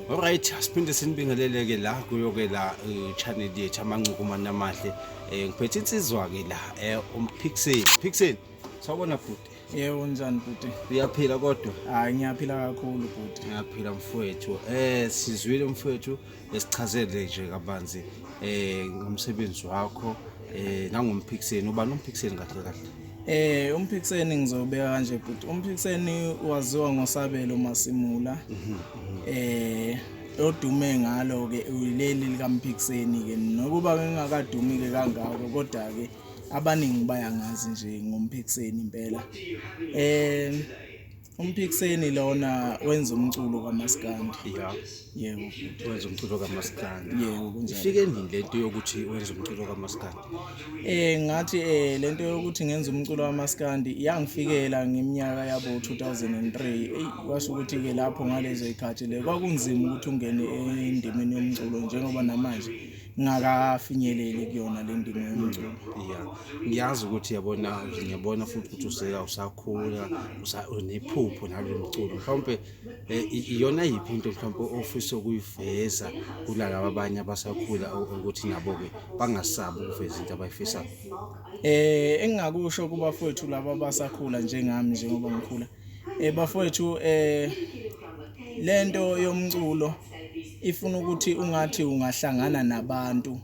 Alright, asiphinde sinibingelele-ke la kuyo-ke la channel yethu amancukumane amahle. Ngiphethe insizwa-ke la Phixeni. Sawubona bhuti. Yebo unjani bhuti? Uyaphila kodwa? Hayi ngiyaphila kakhulu bhuti. Ngiyaphila mfowethu. Sizwile mfowethu esichazele nje kabanzi ngomsebenzi wakho nangomphixeni. Ubani umphixeni kahle kahle? UmPhixeni ngizobeka kanje bhuti. UmPhixeni waziwa ngoSabelo Masimula. Odume ngalo ke uleli likaMphixeni ke nokuba ngingakadumi ke kangako kodwa ke abaningi bayangazi nje ngomPhixeni impela. UmPhixeni lona wenza umculo kaMaskandi. Yeah. Yebo bhuti. Wenza umculo kaMaskandi. Yebo kunjalo. Ifike nini lento yokuthi wenza umculo kaMaskandi? Ngathi lento yokuthi ngenza umculo kaMaskandi yangifikela ngeminyaka yabo 2003. Kwasho ukuthi ke lapho ngalezo ikhathi le kwakunzima ukuthi ungene endimeni yomculo njengoba namanje ngakafinyeleli kuyona le ndima yomculo. Yeah. Ngiyazi ukuthi ngiyabona futhi ukuthi usakhula, unephupho nalo mculo. Mhlawumbe iyona yiphi into mhlawumbe ofisa ukuyiveza kulabo abanye abasakhula ukuthi nabo ke bangasabi ukuveza into abayifisayo. Engingakusho kubafowethu laba abasakhula njengami njengoba ngikhula. Bafowethu lento yomculo ifuna ukuthi ungathi ungahlangana nabantu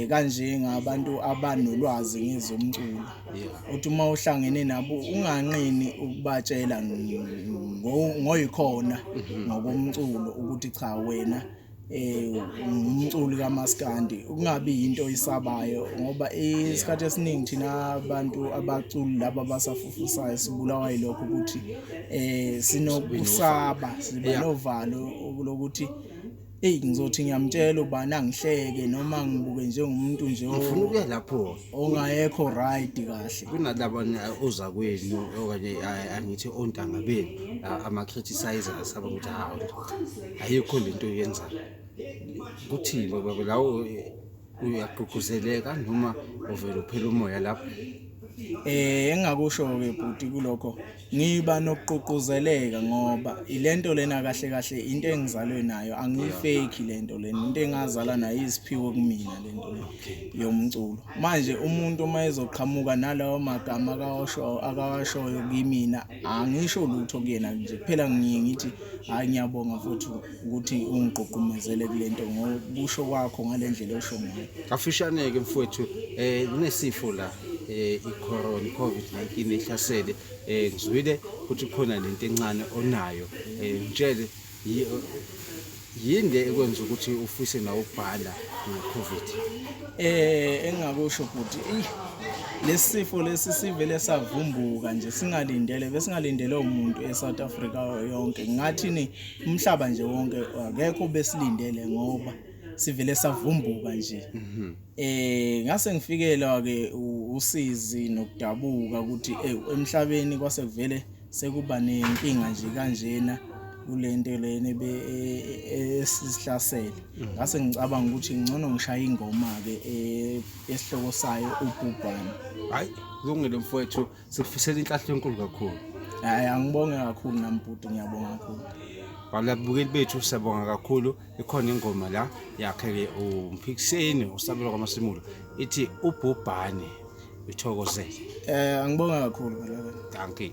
kanje ngabantu abanolwazi ngezomculo. Uthi uma uhlangene nabo unganqini ukubatshela ngoyikhona ngokomculo ukuthi cha wena umculo kaMaskandi ungabi into isabayo ngoba isikhathi esiningi thina abantu abaculi laba basafufusayo sibulawa yilokho ukuthi sinokusaba siba novalo lokuthi ngizothi ngiyamtshela ubani angihleke noma ngibuke njengomuntu nje ufuna ukuya lapho ongayekho right kahle kunalabanye oza kwenu okanye angithi ontanga benu ama-criticizer asaba ukuthi ayikho lento yenza kuthini baba lawo uyagqugquzeleka noma uvela uphela umoya lapho? Engakusho ke bhuti kulokho ngiba nokuqhuquzeleka ngoba ilento lena kahle kahle into engizalwe nayo angiyifake lento lena into engazala nayo iziphiwo kumina lento yomculo. Manje umuntu uma ezoqhamuka nalawo magama akawashoyo kimina angisho lutho kuyena nje kuphela ngithi hayi ngiyabonga futhi ukuthi ungigqugqumezele kulento ngobusho kwakho ngalendlela osho ngayo. Afishaneke mfowethu kunesifo la i-corona COVID-19 ehlasele ngizwile ukuthi khona lento encane onayo ngitshele yini ekwenza ukuthi ufise nawo ukubhala ngeCovid? Engakusho futhi lesifo lesi sivele savumbuka nje besingalindele umuntu eSouth Africa yonke ngathi umhlaba nje wonke akekho besilindele ngoba sivele savumbuka nje. Ngase ngifikela ke usizi nokudabuka ukuthi emhlabeni kwase kuvele sekuba nenkinga nje kanjena kulento lena esihlasele. Ngase ngicabanga ukuthi ngcono ngishaya ingoma ke esihloko sayo ubhubhane. Hayi kulungile mfowethu sikufisela inhlahla enkulu kakhulu. Hayi angibonge kakhulu nambhuti ngiyabonga kakhulu. Balabukeli bethu siyabonga kakhulu. Ikhona ingoma la yakhe ke uMphixeni uSabelo kaMasimula ithi ubhubhane. Uthokozele. Angibonga kakhulu balaka. Thank you.